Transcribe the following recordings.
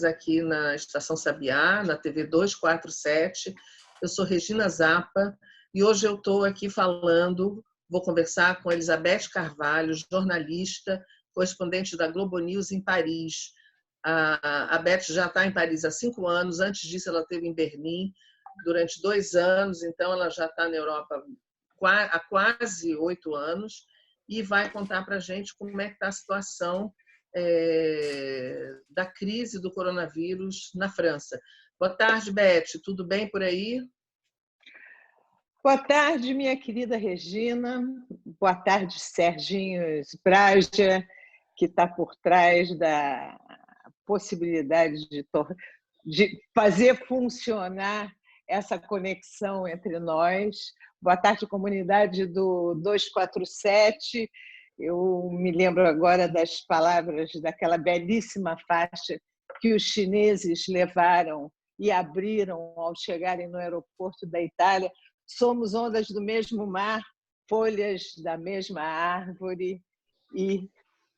aqui na Estação Sabiá, na TV 247. Eu sou Regina Zappa e hoje eu estou aqui vou conversar com Elizabeth Carvalho, jornalista, correspondente da Globo News em Paris. A Beth já está em Paris há 5 anos, antes disso ela esteve em Berlim durante 2 anos, então ela já está na Europa há quase 8 anos e vai contar para a gente como é que está a situação da crise do coronavírus na França. Boa tarde, Beth. Tudo bem por aí? Boa tarde, minha querida Regina. Boa tarde, Serginho Braja, que está por trás da possibilidade de fazer funcionar essa conexão entre nós. Boa tarde, comunidade do 247. Eu me lembro agora das palavras daquela belíssima faixa que os chineses levaram e abriram ao chegarem no aeroporto da Itália. Somos ondas do mesmo mar, folhas da mesma árvore e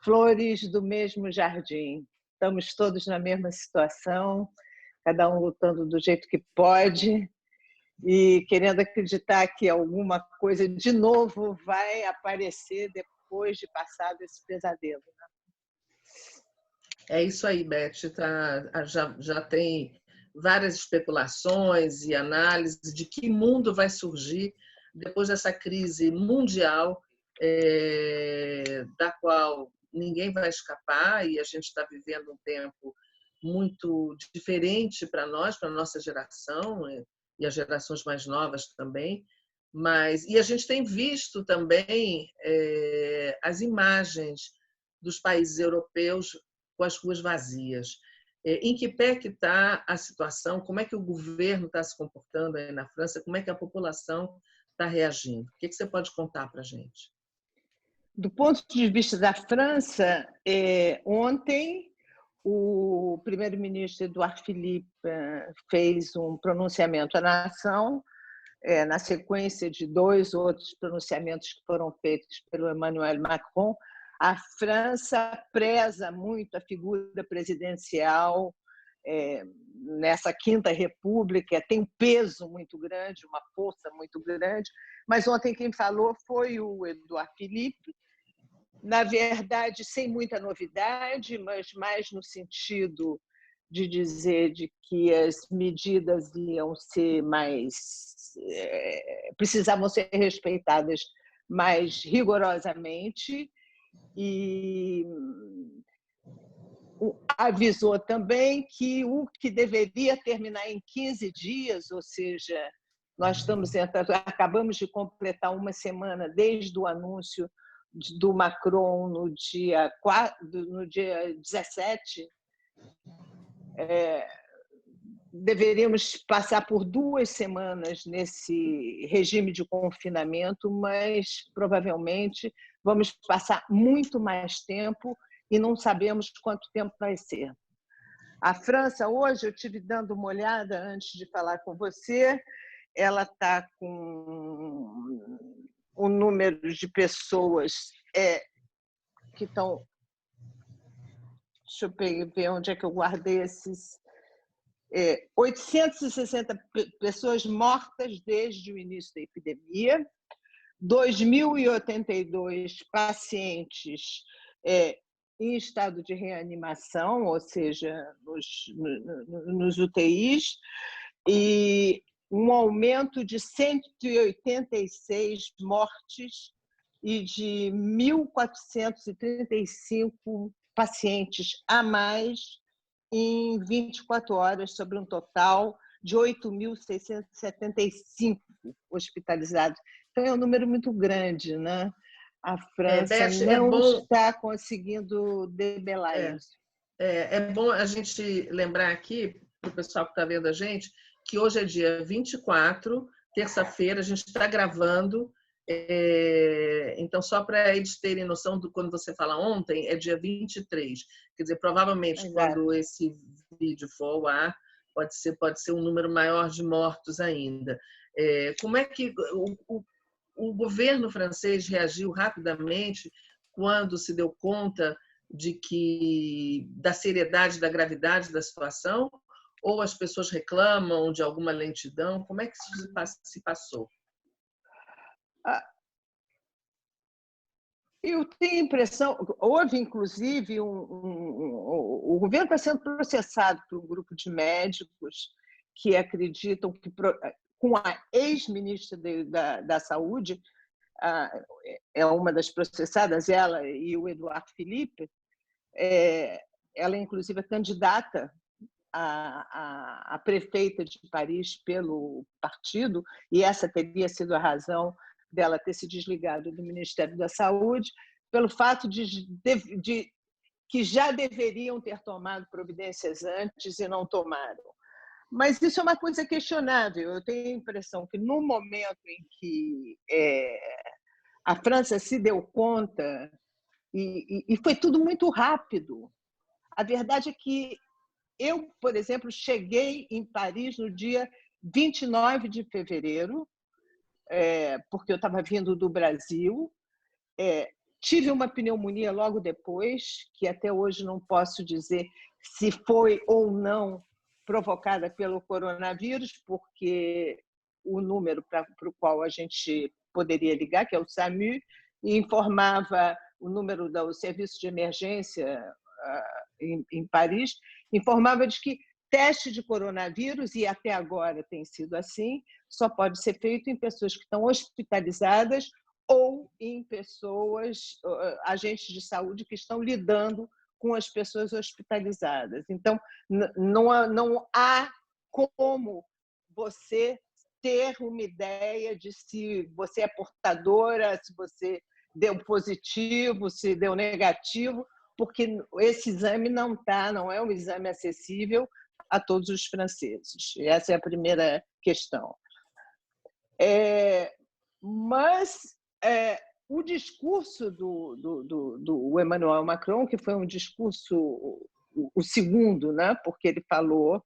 flores do mesmo jardim. Estamos todos na mesma situação, cada um lutando do jeito que pode e querendo acreditar que alguma coisa de novo vai aparecer depois de passado esse pesadelo. É isso aí, Beth. Já tem várias especulações e análises de que mundo vai surgir depois dessa crise mundial, da qual ninguém vai escapar, e a gente está vivendo um tempo muito diferente para nós, para a nossa geração, e as gerações mais novas também. E a gente tem visto também as imagens dos países europeus com as ruas vazias. Em que pé que está a situação? Como é que o governo está se comportando aí na França? Como é que a população está reagindo? O que você pode contar para a gente? Do ponto de vista da França, ontem o primeiro-ministro Édouard Philippe fez um pronunciamento à nação, na sequência de 2 outros pronunciamentos que foram feitos pelo Emmanuel Macron. A França preza muito a figura presidencial nessa Quinta República, tem um peso muito grande, uma força muito grande, mas ontem quem falou foi o Édouard Philippe, na verdade sem muita novidade, mas mais no sentido de dizer de que as medidas iam ser precisavam ser respeitadas mais rigorosamente, e avisou também que o que deveria terminar em 15 dias, ou seja, acabamos de completar 1 semana desde o anúncio do Macron no dia 17, deveríamos passar por 2 semanas nesse regime de confinamento, mas provavelmente vamos passar muito mais tempo e não sabemos quanto tempo vai ser. A França, hoje, eu estive dando uma olhada antes de falar com você, ela está com um número de pessoas que estão... Deixa eu ver onde é que eu guardei esses... 860 pessoas mortas desde o início da epidemia, 2.082 pacientes em estado de reanimação, ou seja, nos UTIs, e um aumento de 186 mortes e de 1.435 pacientes a mais em 24 horas, sobre um total de 8.675 hospitalizados. Então, é um número muito grande, né? A França não está conseguindo debelar isso. É bom a gente lembrar aqui, para o pessoal que está vendo a gente, que hoje é dia 24, terça-feira, a gente está gravando. Então, só para eles terem noção do quando você fala ontem, é dia 23. Quer dizer, provavelmente, quando esse vídeo for ao ar, pode ser um número maior de mortos ainda. Como é que o governo francês reagiu rapidamente quando se deu conta da seriedade, da gravidade da situação? Ou as pessoas reclamam de alguma lentidão? Como é que isso se passou? Eu tenho a impressão, houve inclusive o governo está sendo processado por um grupo de médicos que acreditam que, com a ex-ministra da Saúde, é uma das processadas, ela e o Eduardo Philippe, ela inclusive é candidata a prefeita de Paris pelo partido, e essa teria sido a razão dela ter se desligado do Ministério da Saúde, pelo fato de que já deveriam ter tomado providências antes e não tomaram. Mas isso é uma coisa questionável. Eu tenho a impressão que, no momento em que a França se deu conta, e foi tudo muito rápido, a verdade é que eu, por exemplo, cheguei em Paris no dia 29 de fevereiro, porque eu estava vindo do Brasil. Tive uma pneumonia logo depois, que até hoje não posso dizer se foi ou não provocada pelo coronavírus, porque o número para o qual a gente poderia ligar, que é o SAMU, informava o número do serviço de emergência em Paris, informava de que teste de coronavírus, e até agora tem sido assim, só pode ser feito em pessoas que estão hospitalizadas ou em pessoas, agentes de saúde que estão lidando com as pessoas hospitalizadas. Então, não há como você ter uma ideia de se você é portadora, se você deu positivo, se deu negativo, porque esse exame não é um exame acessível a todos os franceses. Essa é a primeira questão. Mas o discurso do Emmanuel Macron, que foi um discurso, o segundo, né? Porque ele falou,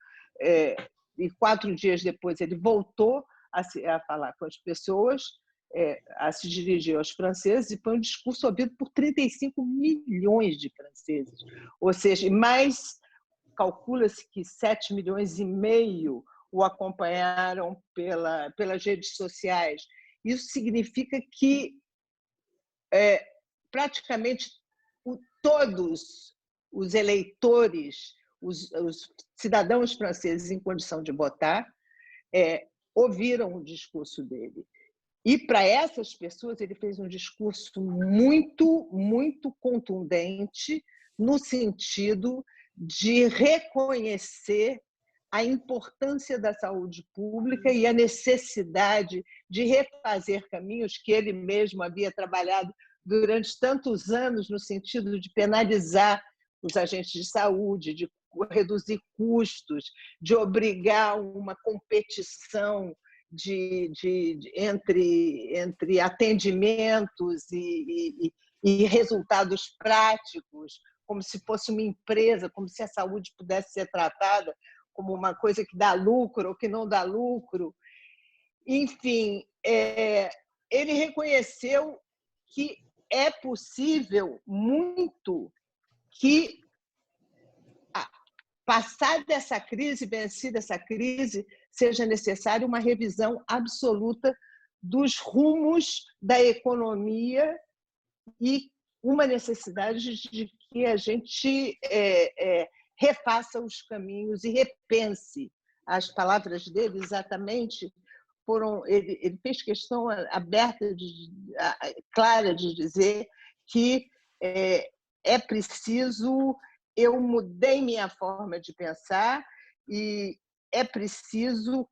e 4 dias depois ele voltou a falar com as pessoas, a se dirigir aos franceses, e foi um discurso ouvido por 35 milhões de franceses. Ou seja, mais calcula-se que 7,5 milhões o acompanharam pelas redes sociais. Isso significa que praticamente todos os eleitores, os cidadãos franceses em condição de votar, ouviram o discurso dele. E, para essas pessoas, ele fez um discurso muito, muito contundente, no sentido de reconhecer a importância da saúde pública e a necessidade de refazer caminhos que ele mesmo havia trabalhado durante tantos anos, no sentido de penalizar os agentes de saúde, de reduzir custos, de obrigar uma competição entre atendimentos e resultados práticos, como se fosse uma empresa, como se a saúde pudesse ser tratada como uma coisa que dá lucro ou que não dá lucro. Enfim, ele reconheceu que é possível muito que, passada essa crise, vencida essa crise, seja necessária uma revisão absoluta dos rumos da economia e uma necessidade de que a gente refaça os caminhos e repense. As palavras dele exatamente foram... Ele fez questão aberta, clara, de dizer que é preciso... Eu mudei minha forma de pensar e é preciso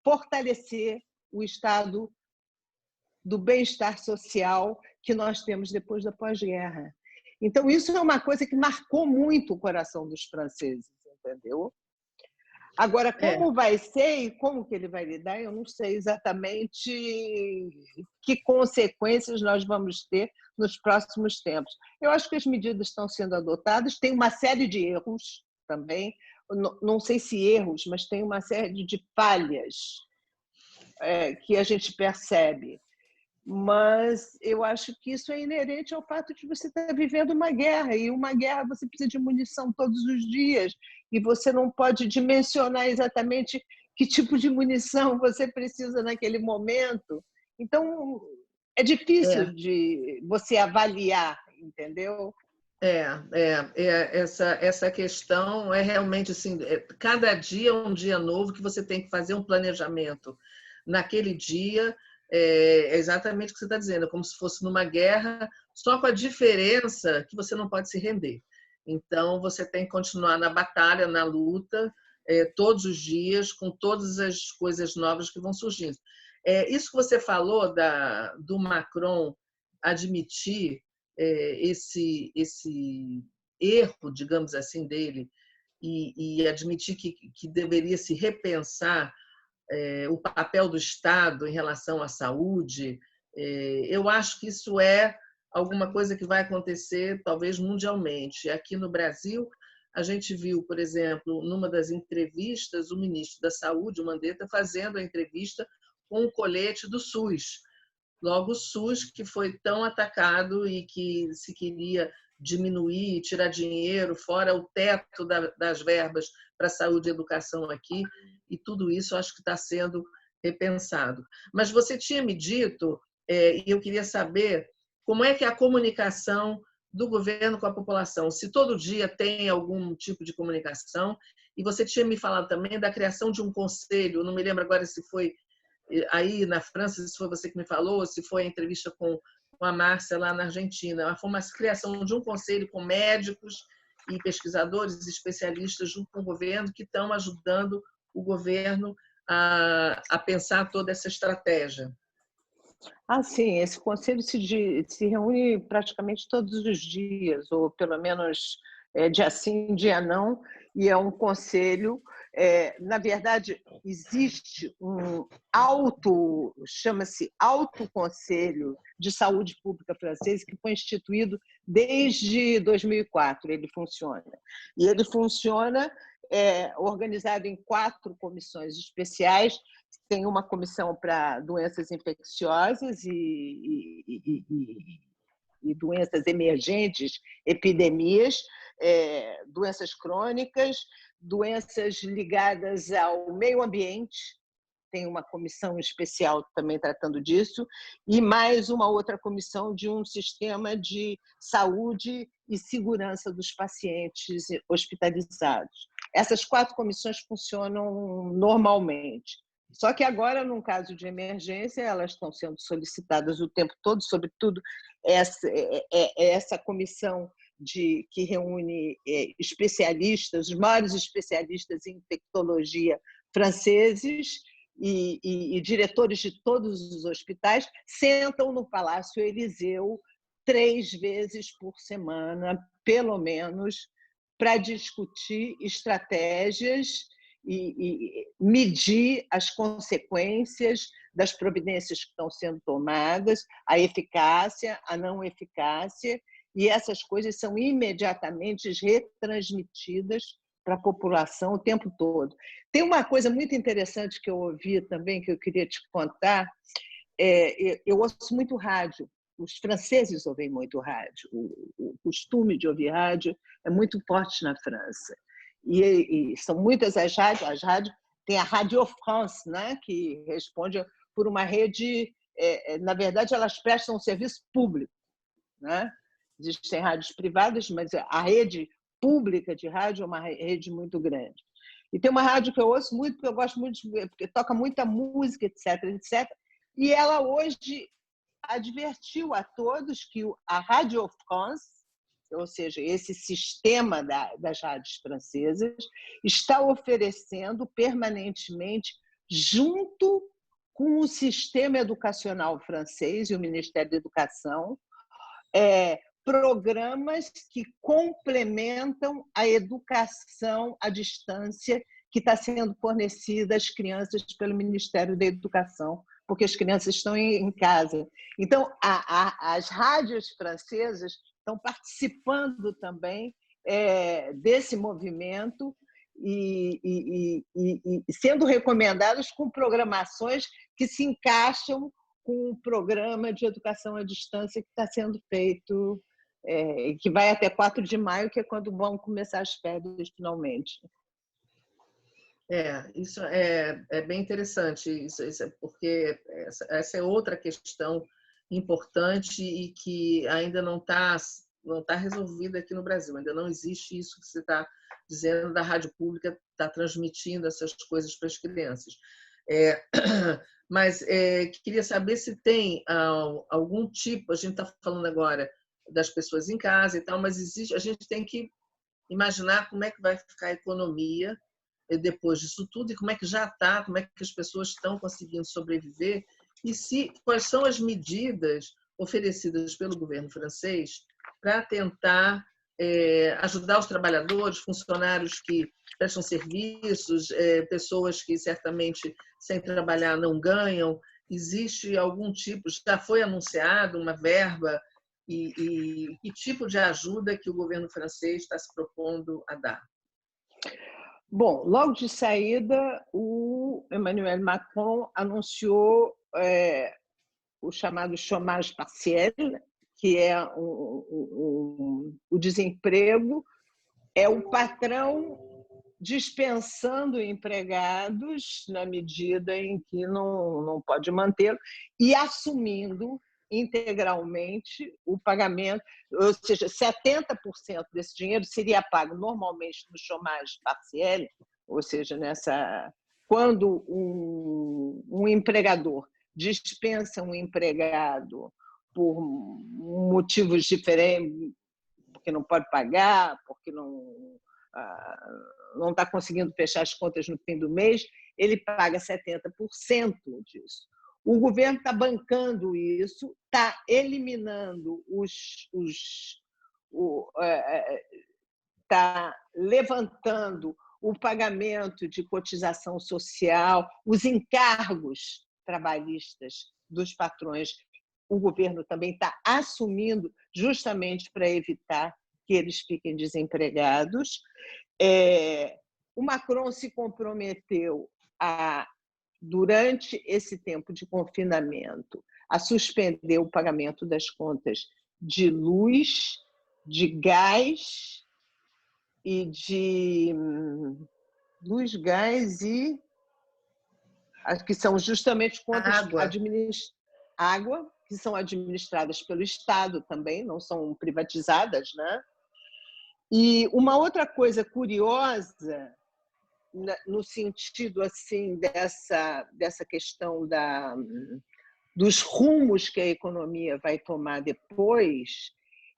fortalecer o estado do bem-estar social que nós temos depois da pós-guerra. Então, isso é uma coisa que marcou muito o coração dos franceses, entendeu? Agora, como vai ser e como que ele vai lidar, eu não sei exatamente que consequências nós vamos ter nos próximos tempos. Eu acho que as medidas estão sendo adotadas, tem uma série de erros também, não sei se erros, mas tem uma série de falhas que a gente percebe. mas eu acho que isso é inerente ao fato de você estar vivendo uma guerra, e uma guerra você precisa de munição todos os dias, e você não pode dimensionar exatamente que tipo de munição você precisa naquele momento. Então, é difícil É, de você avaliar, entendeu? essa questão é realmente assim, cada dia é um dia novo que você tem que fazer um planejamento. Naquele dia, é exatamente o que você está dizendo, é como se fosse numa guerra, só com a diferença que você não pode se render. Então, você tem que continuar na batalha, na luta, todos os dias, com todas as coisas novas que vão surgindo. Isso que você falou do Macron admitir esse erro, digamos assim, dele e admitir que deveria se repensar o papel do Estado em relação à saúde, eu acho que isso é alguma coisa que vai acontecer talvez mundialmente. Aqui no Brasil, a gente viu, por exemplo, numa das entrevistas, o ministro da Saúde, o Mandetta, fazendo a entrevista com o colete do SUS. Logo, o SUS, que foi tão atacado e que se queria diminuir, tirar dinheiro, fora o teto das verbas para saúde e educação aqui, e tudo isso acho que está sendo repensado. Mas você tinha me dito, e eu queria saber, como é que é a comunicação do governo com a população? Se todo dia tem algum tipo de comunicação, e você tinha me falado também da criação de um conselho, não me lembro agora se foi aí na França, se foi você que me falou, se foi a entrevista com a Márcia lá na Argentina. Foi uma criação de um conselho com médicos e pesquisadores, especialistas, junto com o governo, que estão ajudando o governo a pensar toda essa estratégia. Ah, sim, esse conselho se reúne praticamente todos os dias, ou pelo menos dia sim, dia não, e é um conselho. Na verdade, existe chama-se Alto Conselho de Saúde Pública francês, que foi instituído desde 2004, ele funciona. E ele funciona organizado em 4 comissões especiais. Tem uma comissão para doenças infecciosas e doenças emergentes, epidemias, doenças crônicas, doenças ligadas ao meio ambiente. Tem uma comissão especial também tratando disso, e mais uma outra comissão de um sistema de saúde e segurança dos pacientes hospitalizados. Essas 4 comissões funcionam normalmente. Só que agora, num caso de emergência, elas estão sendo solicitadas o tempo todo, sobretudo essa comissão que reúne especialistas, os maiores especialistas em infectologia franceses e diretores de todos os hospitais, sentam no Palácio Eliseu 3 vezes por semana, pelo menos, para discutir estratégias e medir as consequências das providências que estão sendo tomadas, a eficácia, a não eficácia, e essas coisas são imediatamente retransmitidas para a população o tempo todo. Tem uma coisa muito interessante que eu ouvi também, que eu queria te contar. Eu ouço muito rádio. Os franceses ouvem muito rádio. O costume de ouvir rádio é muito forte na França. E são muitas as rádios. Tem a Radio France, né, que responde por uma rede. Na verdade, elas prestam um serviço público, né? Existem rádios privadas, mas a rede pública de rádio é uma rede muito grande. E tem uma rádio que eu ouço muito, porque eu gosto muito, porque toca muita música, etc, etc. E ela hoje advertiu a todos que a Radio France, ou seja, esse sistema das rádios francesas, está oferecendo permanentemente, junto com o sistema educacional francês e o Ministério da Educação, programas que complementam a educação à distância que está sendo fornecida às crianças pelo Ministério da Educação, porque as crianças estão em casa. Então, as rádios francesas estão participando também desse movimento e sendo recomendadas com programações que se encaixam com o programa de educação à distância que está sendo feito, que vai até 4 de maio, que é quando vão começar as férias finalmente. Isso é bem interessante, isso é porque essa é outra questão importante e que ainda não tá resolvida aqui no Brasil. Ainda não existe isso que você está dizendo da rádio pública, está transmitindo essas coisas para as crianças. Mas queria saber se tem algum tipo, a gente está falando agora das pessoas em casa e tal, mas a gente tem que imaginar como é que vai ficar a economia depois disso tudo e como é que já está, como é que as pessoas estão conseguindo sobreviver e quais são as medidas oferecidas pelo governo francês para tentar ajudar os trabalhadores, funcionários que prestam serviços, pessoas que certamente sem trabalhar não ganham. Existe algum tipo, já foi anunciado uma verba e que tipo de ajuda que o governo francês está se propondo a dar? Bom, logo de saída, o Emmanuel Macron anunciou o chamado chômage partiel, que é o desemprego, é o patrão dispensando empregados na medida em que não pode mantê-lo e assumindo integralmente o pagamento, ou seja, 70% desse dinheiro seria pago normalmente no chômage partiel, ou seja, quando um empregador dispensa um empregado por motivos diferentes, porque não pode pagar, porque não está conseguindo fechar as contas no fim do mês, ele paga 70% disso. O governo está bancando isso, está eliminando está levantando o pagamento de cotização social, os encargos trabalhistas dos patrões. O governo também está assumindo justamente para evitar que eles fiquem desempregados. O Macron se comprometeu durante esse tempo de confinamento, a suspender o pagamento das contas de luz, de gás e que são justamente contas água, que são administradas pelo Estado também, não são privatizadas, né? E uma outra coisa curiosa, no sentido assim dessa questão dos rumos que a economia vai tomar depois,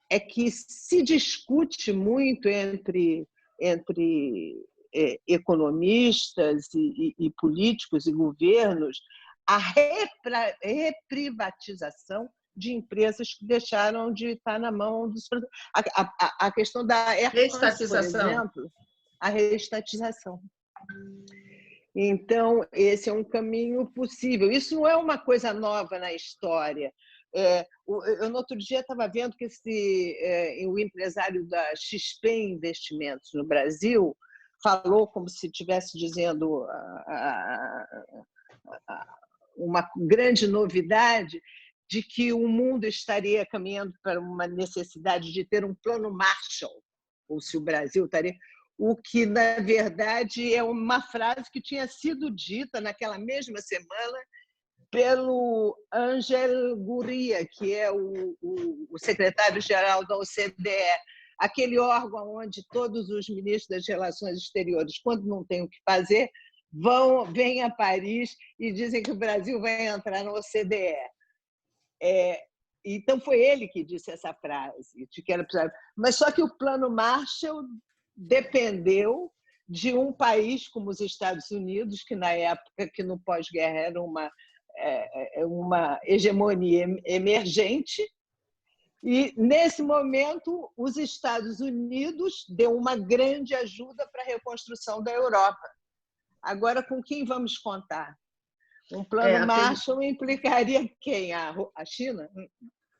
é que se discute muito entre economistas e políticos e governos a reprivatização de empresas que deixaram de estar na mão dos... A questão da Air France, por exemplo, a reestatização. Então, esse é um caminho possível. Isso não é uma coisa nova na história. Eu, no outro dia, estava vendo que o empresário da XP Investimentos no Brasil falou como se estivesse dizendo uma grande novidade de que o mundo estaria caminhando para uma necessidade de ter um plano Marshall, ou se o Brasil estaria... O que, na verdade, é uma frase que tinha sido dita naquela mesma semana pelo Angel Gurria, que é o secretário-geral da OCDE, aquele órgão onde todos os ministros das Relações Exteriores, quando não têm o que fazer, vêm a Paris e dizem que o Brasil vai entrar na OCDE. Então, foi ele que disse essa frase, de que era precisado. Mas só que o plano Marshall dependeu de um país como os Estados Unidos, que na época, que no pós-guerra era uma hegemonia emergente, e nesse momento os Estados Unidos deu uma grande ajuda para a reconstrução da Europa. Agora, com quem vamos contar? Um plano Marshall implicaria quem? A China?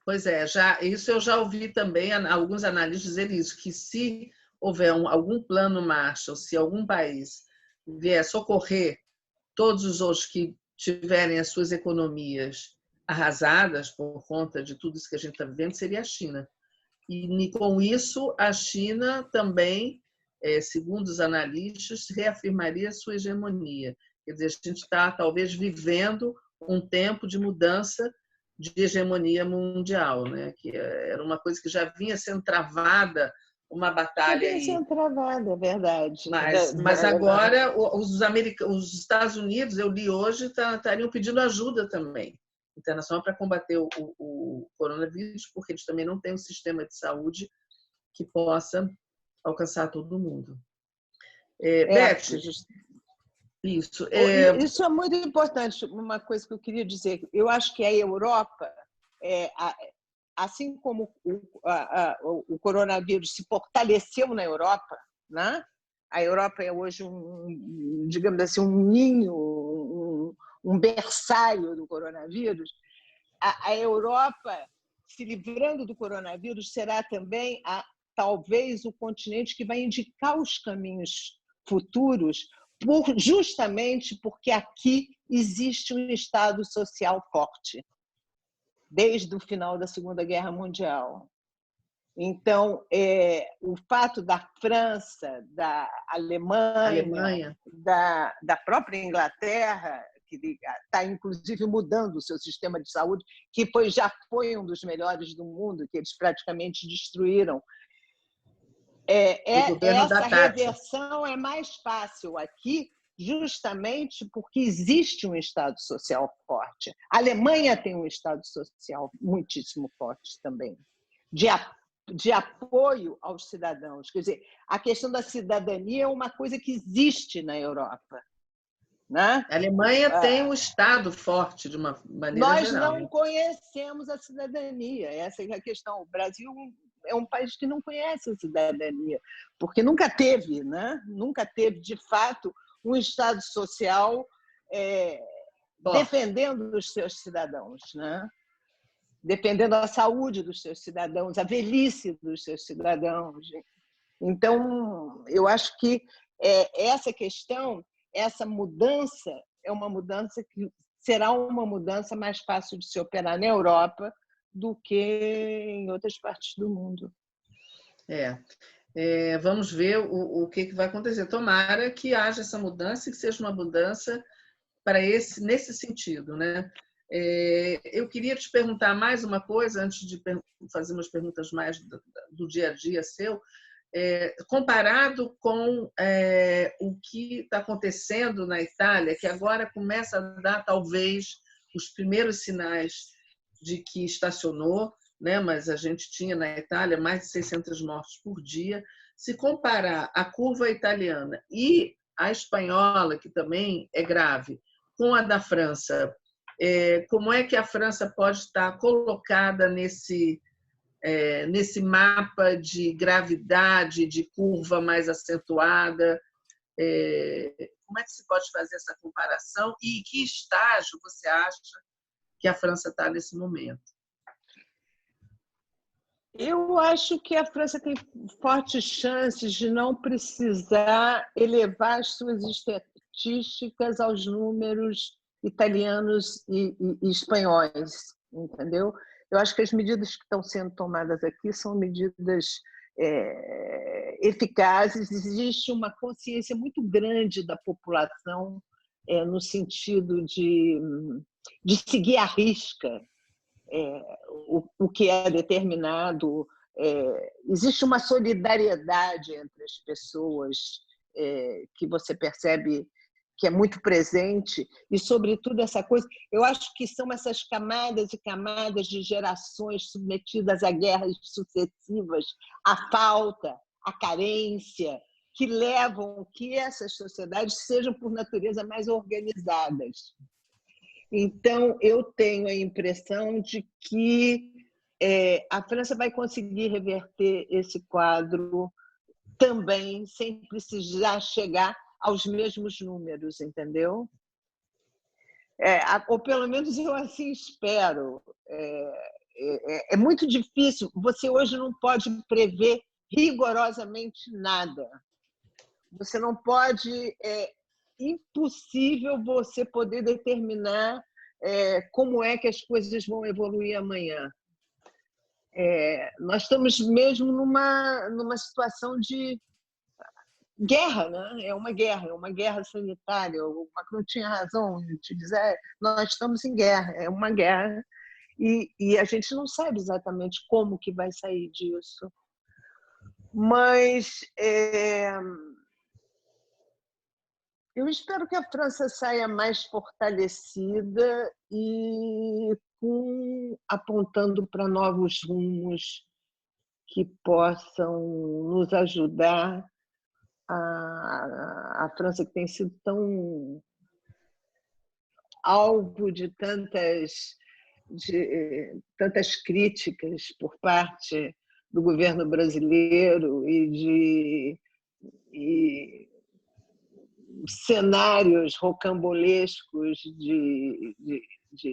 Pois é, isso eu já ouvi também alguns analistas dizer isso, que se houver algum plano Marshall, se algum país vier socorrer todos os outros que tiverem as suas economias arrasadas por conta de tudo isso que a gente está vivendo seria a China. E com isso, a China também, segundo os analistas, reafirmaria sua hegemonia. Quer dizer, a gente está talvez vivendo um tempo de mudança de hegemonia mundial, né? Que era uma coisa que já vinha sendo travada, uma batalha já vinha sendo travada, é verdade. Mas agora os Estados Unidos, eu li hoje, estariam pedindo ajuda também internacional para combater o coronavírus, porque eles também não têm um sistema de saúde que possa alcançar todo mundo. Beth, isso. Isso é muito importante. Uma coisa que eu queria dizer, eu acho que a Europa, assim como o coronavírus se fortaleceu na Europa, né? A Europa é hoje digamos assim, um ninho, um berçário do coronavírus. A Europa, se livrando do coronavírus, será também talvez o continente que vai indicar os caminhos futuros, justamente porque aqui existe um Estado social forte, desde o final da Segunda Guerra Mundial. Então, o fato da França, da Alemanha, da própria Inglaterra, que está, inclusive, mudando o seu sistema de saúde, que já foi um dos melhores do mundo, que eles praticamente destruíram. Essa reversão é mais fácil aqui, justamente porque existe um Estado social forte. A Alemanha tem um Estado social muitíssimo forte também, de apoio aos cidadãos. Quer dizer, a questão da cidadania é uma coisa que existe na Europa. Né? A Alemanha tem um Estado forte, de uma maneira geral. Nós não conhecemos a cidadania, essa é a questão. O Brasil é um país que não conhece a cidadania, porque nunca teve, né? Nunca teve, de fato, um Estado social defendendo os seus cidadãos, né? Defendendo a saúde dos seus cidadãos, a velhice dos seus cidadãos. Então, eu acho que essa questão, essa mudança é uma mudança que será uma mudança mais fácil de se operar na Europa do que em outras partes do mundo. Vamos ver o que vai acontecer. Tomara que haja essa mudança e que seja uma mudança nesse sentido, né? Eu queria te perguntar mais uma coisa, antes de fazer umas perguntas mais do dia a dia seu. Comparado com o que está acontecendo na Itália, que agora começa a dar, talvez, os primeiros sinais de que estacionou, né? Mas a gente tinha na Itália mais de 600 mortes por dia. Se comparar a curva italiana e a espanhola, que também é grave, com a da França, como é que a França pode estar colocada nesse mapa de gravidade, de curva mais acentuada? Como é que se pode fazer essa comparação e em que estágio você acha que a França está nesse momento? Eu acho que a França tem fortes chances de não precisar elevar as suas estatísticas aos números italianos e espanhóis, entendeu? Eu acho que as medidas que estão sendo tomadas aqui são medidas eficazes. Existe uma consciência muito grande da população no sentido de seguir à risca o que é determinado. Existe uma solidariedade entre as pessoas que você percebe que é muito presente, e, sobretudo, essa coisa, eu acho que são essas camadas e camadas de gerações submetidas a guerras sucessivas, a falta, a carência, que levam que essas sociedades sejam, por natureza, mais organizadas. Então, eu tenho a impressão de que a França vai conseguir reverter esse quadro também, sem precisar chegar aos mesmos números, entendeu? Ou pelo menos eu assim espero. É muito difícil. Você hoje não pode prever rigorosamente nada. Você não pode... É impossível você poder determinar como é que as coisas vão evoluir amanhã. Nós estamos mesmo numa situação de guerra, né? É uma guerra sanitária. O Macron tinha razão em te dizer, nós estamos em guerra, é uma guerra, e a gente não sabe exatamente como que vai sair disso. Mas eu espero que a França saia mais fortalecida e apontando para novos rumos que possam nos ajudar. A França, que tem sido tão alvo de tantas críticas por parte do governo brasileiro e cenários rocambolescos de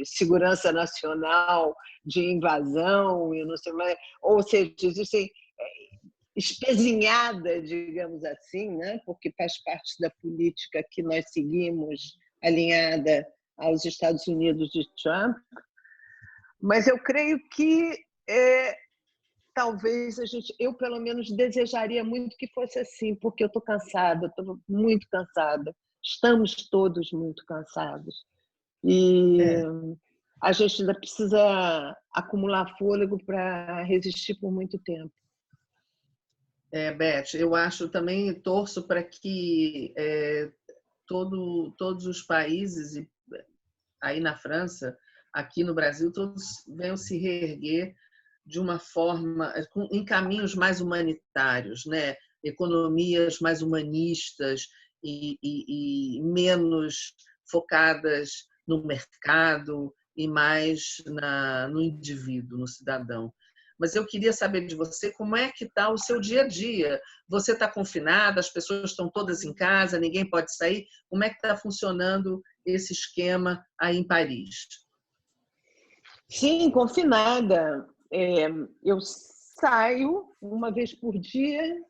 segurança nacional, de invasão e não sei mais, ou seja, existem espezinhada, digamos assim, né? Porque faz parte da política que nós seguimos, alinhada aos Estados Unidos de Trump. Mas eu creio que talvez eu pelo menos desejaria muito que fosse assim, porque eu estou cansada, estou muito cansada. Estamos todos muito cansados. E a gente ainda precisa acumular fôlego para resistir por muito tempo. Beth, eu acho também, torço para que todos os países, aí na França, aqui no Brasil, todos venham se reerguer de uma forma, em caminhos mais humanitários, né? Economias mais humanistas e menos focadas no mercado e mais no indivíduo, no cidadão. Mas eu queria saber de você como é que está o seu dia a dia. Você está confinada, as pessoas estão todas em casa, ninguém pode sair. Como é que está funcionando esse esquema aí em Paris? Sim, confinada. Eu saio uma vez por dia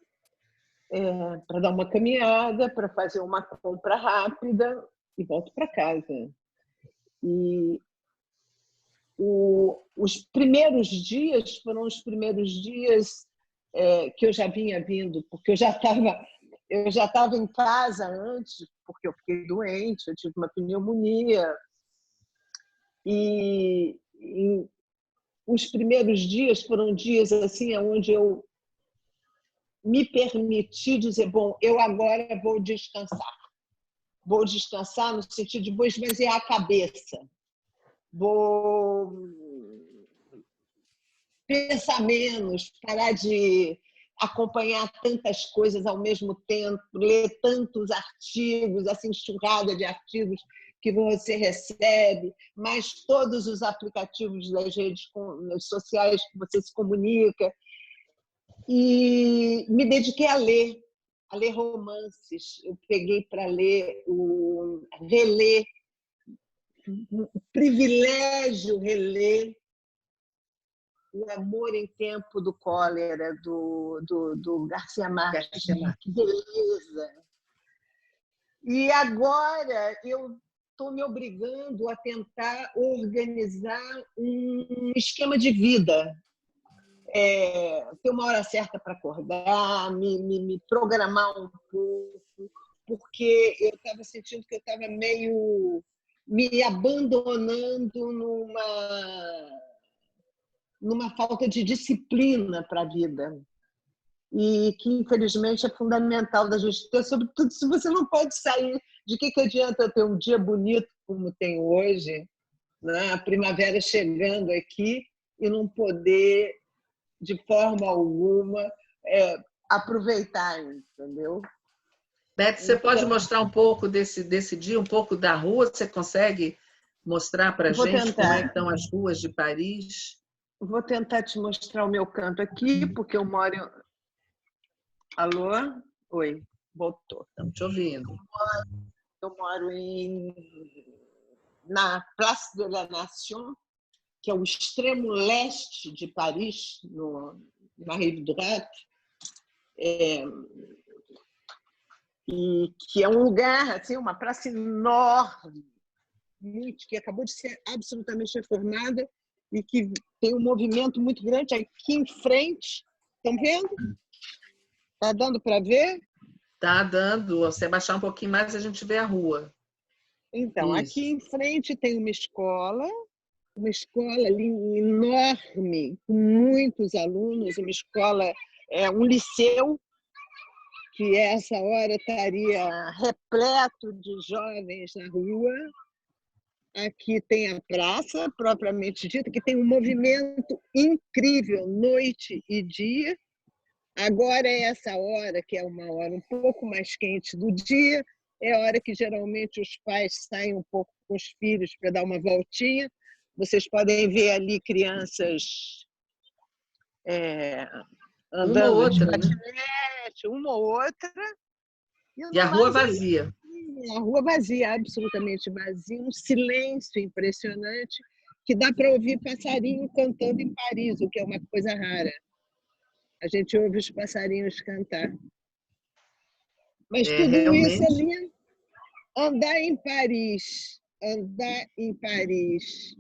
para dar uma caminhada, para fazer uma compra rápida e volto para casa. E os primeiros dias foram os primeiros dias que eu já vinha vindo, porque eu já estava em casa antes, porque eu fiquei doente, eu tive uma pneumonia. E os primeiros dias foram dias assim onde eu me permiti dizer, bom, eu agora vou descansar. Vou descansar no sentido de vou esvaziar a cabeça. Vou pensar menos, parar de acompanhar tantas coisas ao mesmo tempo, ler tantos artigos, essa enxurrada de artigos que você recebe, mais todos os aplicativos das redes sociais que você se comunica. E me dediquei a ler romances. Eu peguei para reler, um privilégio reler O Amor em Tempo do Cólera, do Garcia Marques. Que beleza! E agora eu estou me obrigando a tentar organizar um esquema de vida. Ter uma hora certa para acordar, me programar um pouco, porque eu estava sentindo que eu estava meio me abandonando numa falta de disciplina para a vida. E que, infelizmente, é fundamental da gente ter, sobretudo se você não pode sair. De que adianta eu ter um dia bonito como tem hoje, né? A primavera chegando aqui, e não poder, de forma alguma, aproveitar, entendeu? Beth, você pode mostrar um pouco desse dia, um pouco da rua? Você consegue mostrar para a gente como é que estão as ruas de Paris? Vou tentar te mostrar o meu canto aqui, porque eu moro... Alô? Oi, voltou. Estamos te ouvindo. Eu moro na Place de la Nation, que é o extremo leste de Paris, na Rive Droite, e que é um lugar, assim, uma praça enorme, que acabou de ser absolutamente reformada e que tem um movimento muito grande aqui em frente. Estão vendo? Está dando para ver? Tá dando. Você baixar um pouquinho mais, a gente vê a rua. Então, aqui Isso. em frente tem uma escola ali enorme, com muitos alunos, uma escola, um liceu, que essa hora estaria repleto de jovens na rua. Aqui tem a praça, propriamente dita, que tem um movimento incrível, noite e dia. Agora é essa hora, que é uma hora um pouco mais quente do dia, é a hora que geralmente os pais saem um pouco com os filhos para dar uma voltinha. Vocês podem ver ali crianças Uma ou andando de outra, né? patinete, uma ou outra. E E a no rua mais é vazia. isso. A rua vazia, absolutamente vazia, um silêncio impressionante, que dá para ouvir passarinho cantando em Paris, o que é uma coisa rara. A gente ouve os passarinhos cantar. Mas É, tudo isso realmente. ali, andar em Paris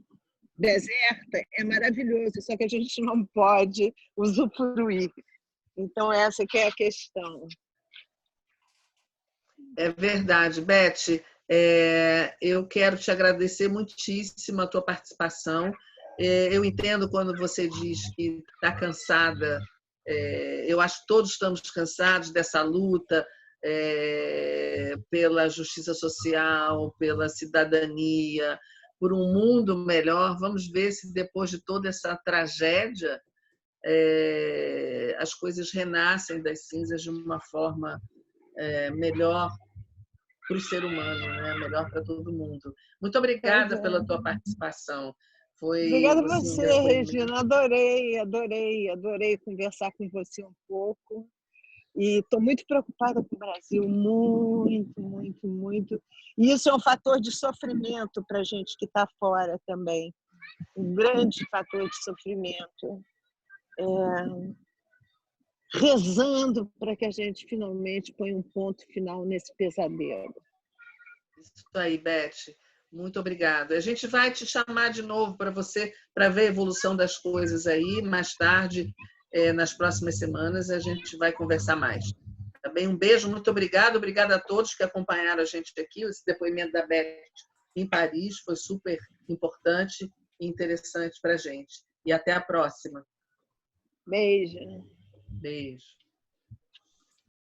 deserta é maravilhoso, só que a gente não pode usufruir. Então, essa que é a questão. É verdade, Beth. Eu quero te agradecer muitíssimo a tua participação. Eu entendo quando você diz que está cansada. Eu acho que todos estamos cansados dessa luta pela justiça social, pela cidadania, por um mundo melhor. Vamos ver se depois de toda essa tragédia as coisas renascem das cinzas de uma forma melhor para o ser humano, né? Melhor para todo mundo. Muito Pois obrigada pela é. tua participação. Foi Obrigada a assim, um você, depoimento. Regina. Adorei conversar com você um pouco. E estou muito preocupada com o Brasil, muito, muito, muito. E isso é um fator de sofrimento para a gente que está fora também. Um grande fator de sofrimento. Rezando para que a gente finalmente ponha um ponto final nesse pesadelo. Isso aí, Beth. Muito obrigada. A gente vai te chamar de novo para ver a evolução das coisas aí. Mais tarde, nas próximas semanas, a gente vai conversar mais. Tá bem? Um beijo, muito obrigada. Obrigada a todos que acompanharam a gente aqui. Esse depoimento da Beth em Paris foi super importante e interessante para a gente. E até a próxima. Beijo. Beijo.